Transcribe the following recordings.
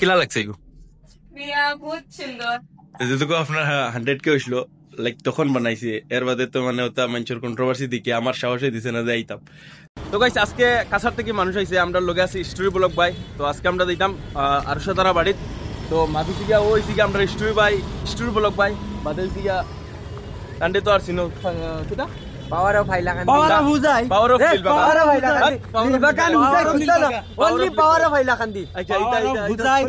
কিলা লাগছে এগু বহুত সুন্দর যেটুকু আপনার 100K হইছিল লাইক তখন বানাইছি এর বাদে তো মানে ওটা মানুষের কন্ট্রোভার্সি দিকে আমার সাহসে দিছে না যে আইতাম। তো গাইস আজকে কাছার থেকে মানুষ আইছে, আমরা লগে আছি স্টোরি ব্লগ ভাই। তো আজকে আমরা দিতাম আরশাতারা বাড়িত। তো মাঝি সিগা ওই সিগা আমরা স্টোরি ব্লগ ভাই বাদে সিগা কান্ডে তো আর সিনো কিটা power of Hailakandi power of only power of Hailakandi. আচ্ছা বুঝাই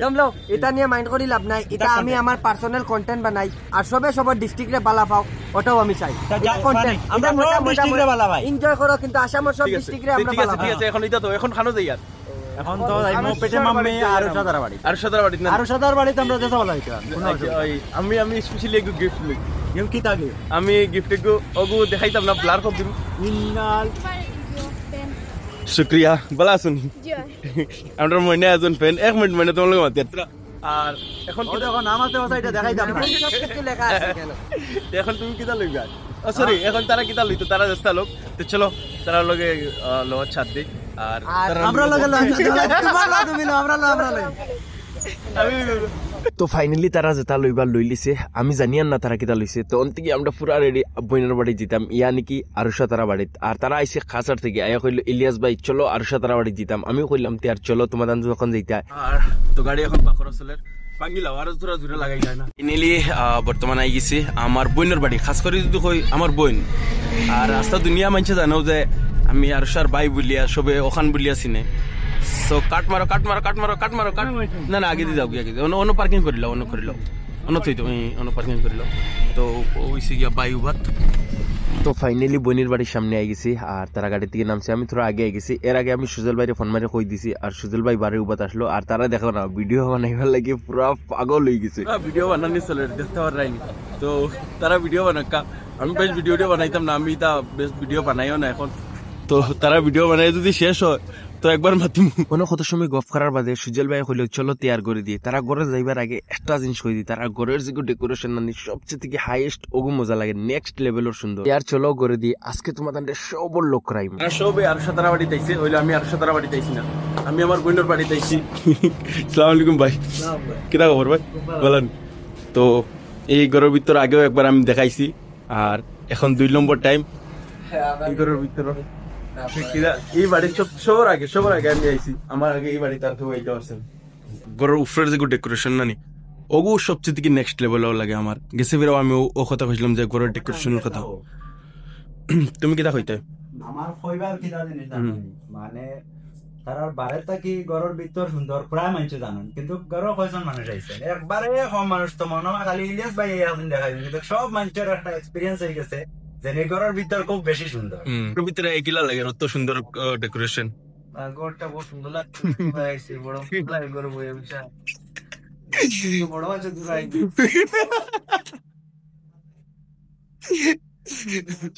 দমলো এটা নিয়ে মাইন্ড করি লাভ নাই, এটা আমি আমার পার্সোনাল কন্টেন্ট বানাই আর সবার ডিস্ট্রিক্টে বালা পাও ওটাও আমি চাই। কন্টেন্ট আমরা ডিস্ট্রিক্টে বালা ভাই এনজয় করো, কিন্তু আসামের সব ডিস্ট্রিক্টে আমরা বালা পাই। ঠিক আছে এখন এটা তো এখন খানো যাই আর এখন তো আইমো পেটে মাম্মে আরশাতারা বাড়ি না আরশাতার বাড়িতে আমরা যেতে বলা হইতো। আমি স্পেশালি একটু গিফট লই গেম কি থাকে আমি গিফট একটু ওগু দেখাইতাম না ব্লার কর দিম। ইন্নাল শুক্রিয়া বলা শুন আমরা মনে একজন ফ্যান 1 মিনিট মানে তোমার লগে মাতি আর এখন ও দেখো নামাতে ওটা এটা দেখাইতাম না সব কিছু লেখা আছে কেন এখন তুমি কিটা লইবা সরি এখন তারা কিটা লইতো তারা দস্তা লোক। তো চলো তারা লগে লোক ছাদ দেই আর আমরা লগে তোমার না তুমি না আমরা লই তো ফাইনালি তারা যেটা লইবার লই লিছে আমি জানিয়ান না তারা কিটা লইছে। তো অন্তিকে আমরা পুরা রেডি বইনের বাড়ি যেতাম ইয়া নাকি আরশাতারা বাড়িত। আর তারা আইসে খাসার থেকে আয়া কইল ইলিয়াস ভাই চলো আরশাতারা বাড়ি যেতাম। আমিও কইলাম তে আর চলো তোমাদের যখন যাইতা। আর তো গাড়ি এখন বাকর আসলে পাঙ্গিলাও আর জোরা জোরা লাগাই যায় না। ইনেলি বর্তমান আই গেছি আমার বইনের বাড়ি, খাস করে যদি কই আমার বইন। আর রাস্তা দুনিয়া মানছে জানো যে আমি আরশার ভাই বলিয়া সবে ওখান বলিয়া চিনে। সো কাট মারো না আগে দিয়ে যাও অন্য পার্কিং করিল অন্য থই তুমি অন্য পার্কিং করিল। তো ওইসে গিয়া বায়ু ভাত। তো ফাইনালি বইনের বাড়ির সামনে আই গেছি আর তারা গাড়ি থেকে নামছে, আমি থোড়া আগে আই গেছি। এর আগে আমি সুজল ভাইরে ফোন মারে কই দিছি আর সুজল ভাই বাড়ির উপাত আসলো। আর তারা দেখো না ভিডিও বানাইবার লাগে পুরা পাগল হয়ে গেছে, ভিডিও বানানি চলে দেখতে পারাইনি। তো তারা ভিডিও বানাকা আমি বেশ ভিডিও বানাইতাম না, আমি তা বেশ ভিডিও বানাইও না এখন। তো তারা ভিডিও বানাই যদি শেষ হয় তো একবার মাতিম। কোনো কত সময় গফ করার বাদে সুজল ভাই কইল চলো তৈয়ার করে দিয়ে। তারা ঘরে যাইবার আগে একটা জিনিস কই দিই, তারা ঘরের যে ডেকোরেশন মানে সবচেয়ে থেকে হাইয়েস্ট ওগু মজা লাগে, নেক্সট লেভেলের সুন্দর। আর চলো করে দিই আজকে তোমাদের সবর লোক করাই সবে আরশাতারা বাড়ি তাইছে হইলো আমি আরশাতারা বাড়ি তাইছি না, আমি আমার বোনের বাড়ি তাইছি। আসসালামু আলাইকুম ভাই, কিটা খবর ভাই বলেন। তো এই ঘরের ভিতর আগেও একবার আমি দেখাইছি আর এখন 2 নম্বর টাইম এই ঘরের ভিতর। এই বাড়ির সবার আগে আমি আইছি, আমার আগে এই বাড়ি তার তো এইটা আছে ঘরের উপরের যে ডেকোরেশন নানি ওগু সবচেয়ে থেকে নেক্সট লেভেল লাগে আমার গেছে ফিরেও আমি ও কথা কইছিলাম যে ঘরের ডেকোরেশনের কথা। তুমি কিটা কইতে আমার কইবার কিটা জিনিস মানে তারার বাড়িটা কি ঘরের ভিতর সুন্দর প্রায় মানুষ জানেন, কিন্তু ঘরের কয়জন মানুষ আইছে একবারে কম মানুষ। তো মনে হয় খালি ইলিয়াস ভাই এখন দেখাই, কিন্তু সব মানুষের একটা এক্সপিরিয়েন্স হয়ে গেছে যে ঘরের ভিতর খুব বেশি সুন্দর। ভিতরে একিলা লাগে অত সুন্দর ডেকোরেশন, ঘরটা বহুত সুন্দর লাগছে। বড় লাগে ঘর বই বিষয় বড় আছে দুরাই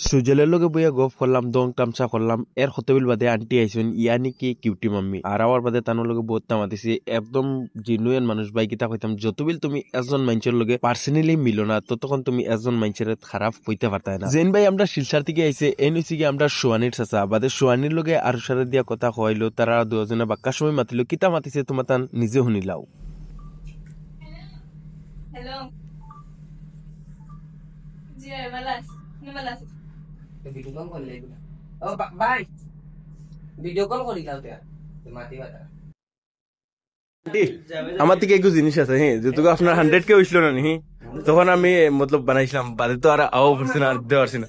সুজলের লগে বইয়া গফ করলাম, দং তামসা করলাম। এর হতবিল বাদে আন্টি আইসেন ইয়ানি কি কিউটি মাম্মি। আর আওয়ার বাদে তানোর লগে বহুত তামাতিছি, একদম জেনুইন মানুষ ভাই কিতা কইতাম যতবিল তুমি একজন মানুষের লগে পার্সোনালি মিলো না ততক্ষণ তুমি একজন মানুষের খারাপ কইতে পারতাই না। জেন ভাই আমরা শিলসার থেকে আইছে এন হইছে কি আমরা সোয়ানির চাচা বাদে সোয়ানির লগে আর সারে দিয়া কথা কইলো। তারা দুজনে বাক্কা সময় মাতিলো, কিতা মাতিছে তোমার তান নিজে শুনিলাও। হ্যালো জি বালাস বালাস ভিডিও কল করলে ও ভাই ভিডিও কল করি লাও তে মাটি বাতা আমার থেকে একটু জিনিস আছে হ্যাঁ, যেটুকু আপনার 100K হইছিল না নি তখন আমি মতলব বানাইছিলাম বাদে তো আর আও পারছি না দিতে পারছি না।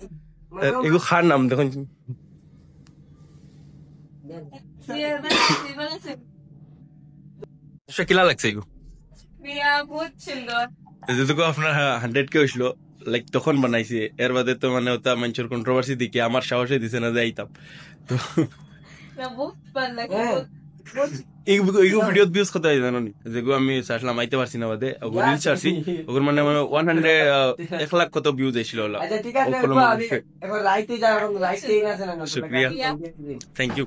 এগু খার নাম দেখুন কিলা লাগছে এগু বহুত সুন্দর যেটুকু আপনার 100K হইছিল লাইক তখন বানাইছি। এর বাদে তো মানে ওটা মানুষের কন্ট্রোভার্সি দিকে আমার সাহসে দিছে না যে আইতাম। তো বহুত ভালো লাগে এই ভিডিও ভিউজ কত হয় জানো নি, যেগুলো আমি চাইছিলাম আইতে পারছি না বাদে ওগুলো রিলস ছাড়ছি ওগুলো মানে 1 লাখ কত ভিউজ আইছিল। আচ্ছা ঠিক আছে এখন রাইতে যা এখন রাইতে না জানা না শুকরিয়া থ্যাংক ইউ।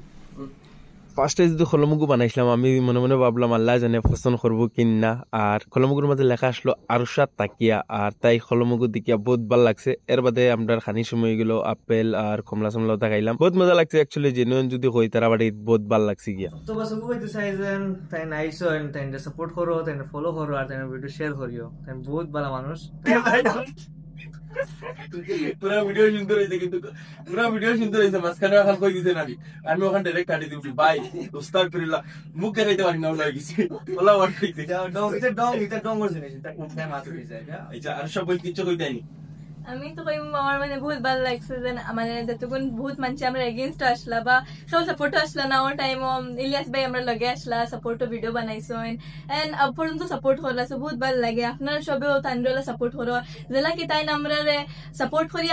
ফার্স্টে যদি খলমুগু বানাইছিলাম আমি মনে মনে ভাবলাম আল্লাহ জানে পছন্দ করবো কিনা, আর খলমুগুর মধ্যে লেখা আসলো আরুষা তাকিয়া, আর তাই খলমুগু দেখিয়া বহুত ভালো লাগছে। এর বাদে আমরা খানি সময় গেল আপেল আর কমলা সমলা দেখাইলাম, বহুত মজা লাগছে। অ্যাকচুয়ালি জেনুইন যদি হই তারা বাড়ি বহুত ভালো লাগছে গিয়া। তো বাস ওগুলো তো চাইছেন তাই নাইছো তাই সাপোর্ট করো, তাই ফলো করো, আর তাই ভিডিও শেয়ার করিও, তাই বহুত ভালো মানুষ। পুরা ভিডিও সুন্দর হয়েছে, কিন্তু পুরা ভিডিও সুন্দর হয়েছে, মাঝখানে এখন কই দিছে নাকি আমি ওখানে ডাইরেক্ট কাটি দিবি ভাই উস্তাদ ফিরিল্লাহ মুখ দেখাইতে পারি না ওলা গেছি ওলা ওয়ার্ড হইছে। এটা ডং করছে এটা কোন টাইম আছে আচ্ছা আর সব বই কিছু কই দেয়নি। আমি তো কইম আমার মানে বহুত ভালো লাগছে যে মানে যতক্ষণ বহুত মানুষ আমরা এগেইনস্ট আসলা বা সব সাপোর্ট আসলা না ওর টাইম ইলিয়াস ভাই আমরা লগে আসলা সাপোর্ট ভিডিও বানাইছো এন্ড পর্যন্ত সাপোর্ট করলা সো বহুত ভালো লাগে। আপনারা সবেও তান্ডলা সাপোর্ট করো জেলা কি তাই আমরা সাপোর্ট করি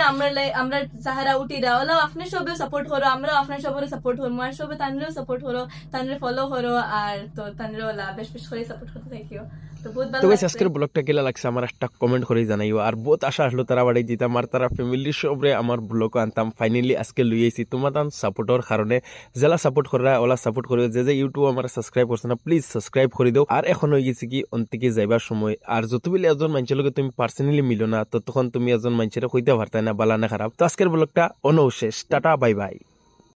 আমরা সাহারা উঠি ওলা আপনি সবেও সাপোর্ট করো, আমরা আপনার সবরে সাপোর্ট করবো, আর সবে তান্ডলেও সাপোর্ট করো, তান্ডলে ফলো করো, আর তো তান্ডলা বেশ বেশ করে সাপোর্ট করতে থাকিও। তো বহুত ভালো তো গাইস লাগছে। আজকের ব্লগটা কেলা লাগছে আমার একটা কমেন্ট করে জানাইও, আর বহুত আশা আসলো তারা বাড়ি দিতাম আর তারা ফ্যামিলি সবরে আমার ব্লগ আনতাম। ফাইনালি আজকে লই আইছি তোমাদের সাপোর্টের কারণে, যারা সাপোর্ট করা ওলা সাপোর্ট করে, যে ইউটিউব আমার সাবস্ক্রাইব করছে না প্লিজ সাবস্ক্রাইব করে দাও। আর এখন হয়ে গেছে কি অন্তিকে যাইবার সময়, আর যতবেলে একজন মানুষের লগে তুমি পার্সোনালি মিলো না ততক্ষণ তুমি একজন মানুষের কইতে পারতাই না বালা না খারাপ। তো আজকের ব্লগটা অনশেষ, টাটা বাই বাই।